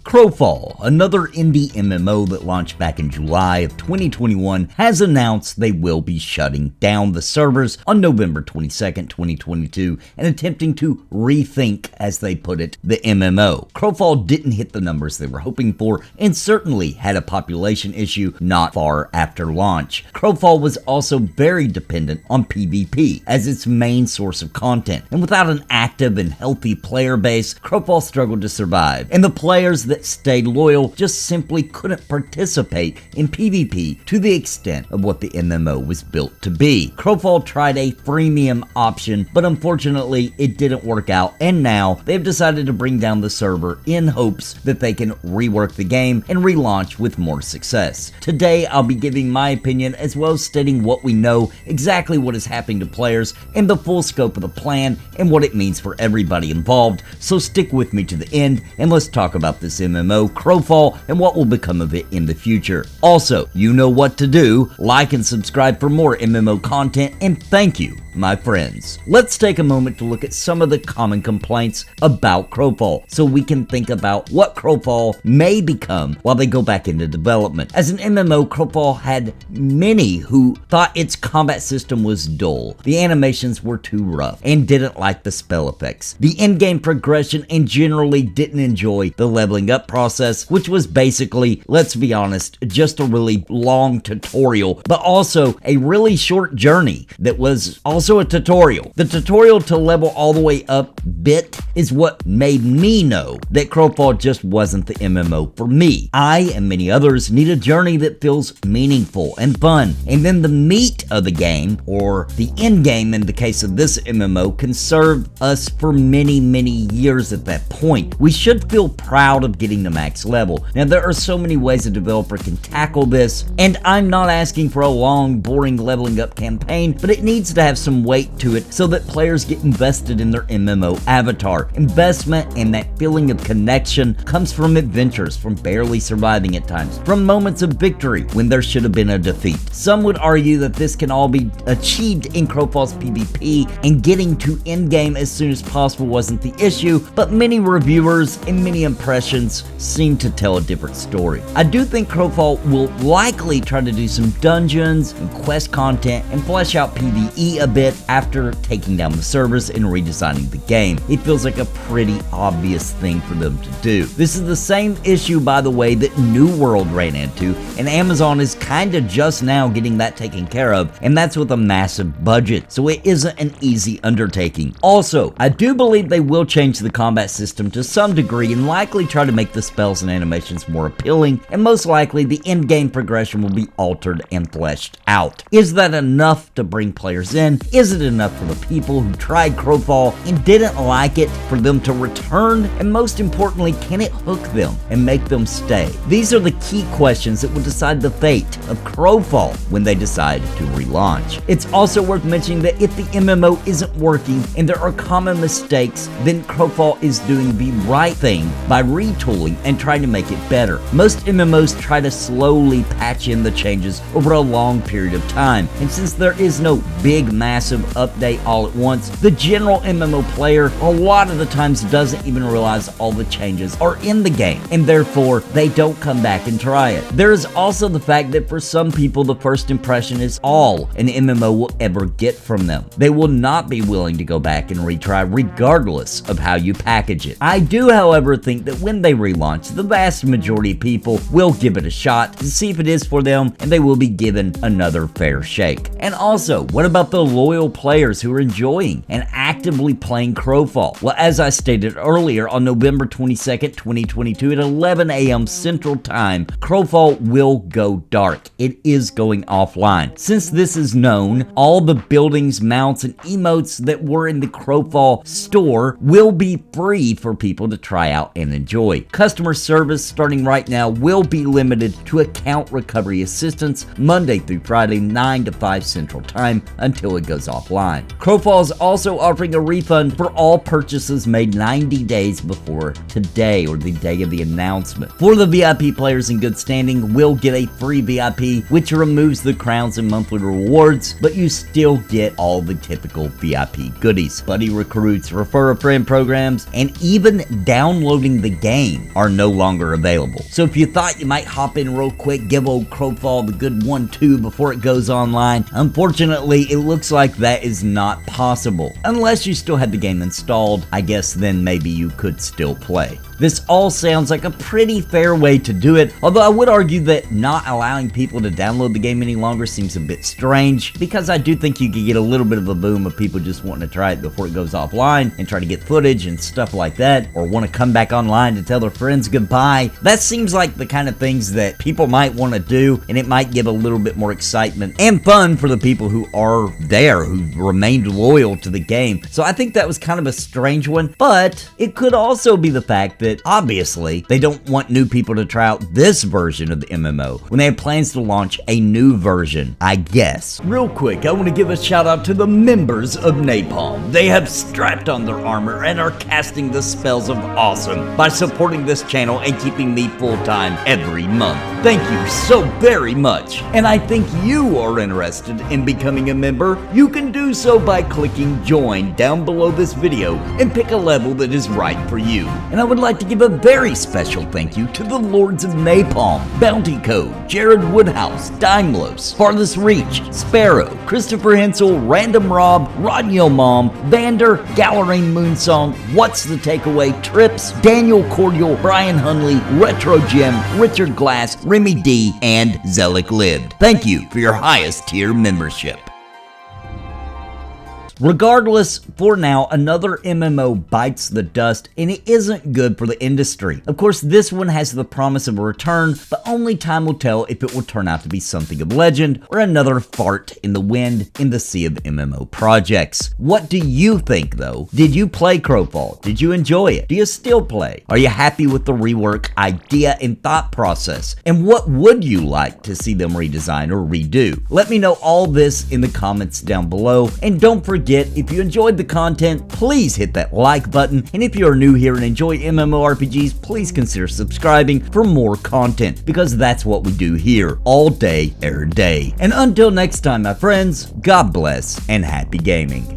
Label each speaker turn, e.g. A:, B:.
A: Crowfall, another indie MMO that launched back in July of 2021, has announced they will be shutting down the servers on November 22nd, 2022, and attempting to rethink, as they put it, the MMO. Crowfall didn't hit the numbers they were hoping for, and certainly had a population issue not far after launch. Crowfall was also very dependent on PvP as its main source of content, and without an active and healthy player base, Crowfall struggled to survive, and the players that stayed loyal just simply couldn't participate in PvP to the extent of what the MMO was built to be. Crowfall tried a freemium option, but unfortunately it didn't work out, and now they've decided to bring down the server in hopes that they can rework the game and relaunch with more success. Today I'll be giving my opinion as well as stating what we know, exactly what is happening to players, and the full scope of the plan and what it means for everybody involved. So stick with me to the end and let's talk about this MMO, Crowfall, and what will become of it in the future. Also, you know what to do. Like and subscribe for more MMO content, and thank you, my friends. Let's take a moment to look at some of the common complaints about Crowfall so we can think about what Crowfall may become while they go back into development. As an MMO, Crowfall had many who thought its combat system was dull, the animations were too rough, and didn't like the spell effects, the in-game progression, and generally didn't enjoy the leveling up process, which was basically, let's be honest, just a really long tutorial, but also a really short journey that was also a tutorial. The tutorial to level all the way up bit is what made me know that Crowfall just wasn't the MMO for me. I and many others need a journey that feels meaningful and fun, and then the meat of the game, or the end game in the case of this MMO, can serve us for many years at that point. We should feel proud of getting to max level. Now there are so many ways a developer can tackle this, and I'm not asking for a long, boring leveling up campaign, but it needs to have some weight to it so that players get invested in their MMO avatar. Investment and that feeling of connection comes from adventures, from barely surviving at times, from moments of victory when there should have been a defeat. Some would argue that this can all be achieved in Crowfall's PvP, and getting to endgame as soon as possible wasn't the issue, but many reviewers and many impressions seem to tell a different story. I do think Crowfall will likely try to do some dungeons and quest content and flesh out PvE a bit after taking down the servers and redesigning the game. It feels like a pretty obvious thing for them to do. This is the same issue, by the way, that New World ran into, and Amazon is kinda just now getting that taken care of, and that's with a massive budget, so it isn't an easy undertaking. Also, I do believe they will change the combat system to some degree and likely try to make the spells and animations more appealing, and most likely the in-game progression will be altered and fleshed out. Is that enough to bring players in? Is it enough for the people who tried Crowfall and didn't like it for them to return? And most importantly, can it hook them and make them stay? These are the key questions that will decide the fate of Crowfall when they decide to relaunch. It's also worth mentioning that if the MMO isn't working and there are common mistakes, then Crowfall is doing the right thing by retooling and trying to make it better. Most MMOs try to slowly patch in the changes over a long period of time, and since there is no big massive update all at once, the general MMO player a lot of the times doesn't even realize all the changes are in the game, and therefore they don't come back and try it. There is also the fact that for some people the first impression is all an MMO will ever get from them. They will not be willing to go back and retry regardless of how you package it. I do, however, think that when they relaunch, the vast majority of people will give it a shot to see if it is for them, and they will be given another fair shake. And also, what about the loyal players who are enjoying and actively playing Crowfall? Well, as I stated earlier, on November 22nd, 2022 at 11 a.m. Central Time, Crowfall will go dark. It is going offline. Since this is known, all the buildings, mounts, and emotes that were in the Crowfall store will be free for people to try out and enjoy. Customer service starting right now will be limited to account recovery assistance Monday through Friday, 9 to 5 Central Time until it goes goes offline. Crowfall is also offering a refund for all purchases made 90 days before today, or the day of the announcement. For the VIP players in good standing, will get a free VIP, which removes the crowns and monthly rewards, but you still get all the typical VIP goodies. Buddy recruits, refer a friend programs, and even downloading the game are no longer available. So if you thought you might hop in real quick, give old Crowfall the good 1-2 before it goes online, unfortunately it looks like that is not possible. Unless you still had the game installed, I guess then maybe you could still play. This all sounds like a pretty fair way to do it, although I would argue that not allowing people to download the game any longer seems a bit strange, because I do think you could get a little bit of a boom of people just wanting to try it before it goes offline and try to get footage and stuff like that, or want to come back online to tell their friends goodbye. That seems like the kind of things that people might want to do, and it might give a little bit more excitement and fun for the people who are there, who remained loyal to the game. So I think that was kind of a strange one, but it could also be the fact that obviously they don't want new people to try out this version of the MMO when they have plans to launch a new version, I guess. Real quick, I want to give a shout out to the members of Napalm. They have strapped on their armor and are casting the spells of awesome by supporting this channel and keeping me full-time every month. Thank you so very much. And I think you are interested in becoming a member. You can do so by clicking join down below this video and pick a level that is right for you. And I would like to give a very special thank you to the Lords of Napalm, Bounty Code, Jared Woodhouse, Daimlos, Farthest Reach, Sparrow, Christopher Hensel, Random Rob, Rodney Mom, Vander, Gallerine Moonsong, What's the Takeaway, Trips, Daniel Cordial, Brian Hunley, Retro Jim, Richard Glass, Remy D, and Zelic Lived. Thank you for your highest tier membership. Regardless, for now, another MMO bites the dust, and it isn't good for the industry. Of course, this one has the promise of a return, but only time will tell if it will turn out to be something of legend or another fart in the wind in the sea of MMO projects. What do you think, though? Did you play Crowfall? Did you enjoy it? Do you still play? Are you happy with the rework idea and thought process? And what would you like to see them redesign or redo? Let me know all this in the comments down below, and don't forget, if you enjoyed the content, please hit that like button, and if you are new here and enjoy MMORPGs, please consider subscribing for more content, because that's what we do here, all day, every day. And until next time, my friends, God bless and happy gaming.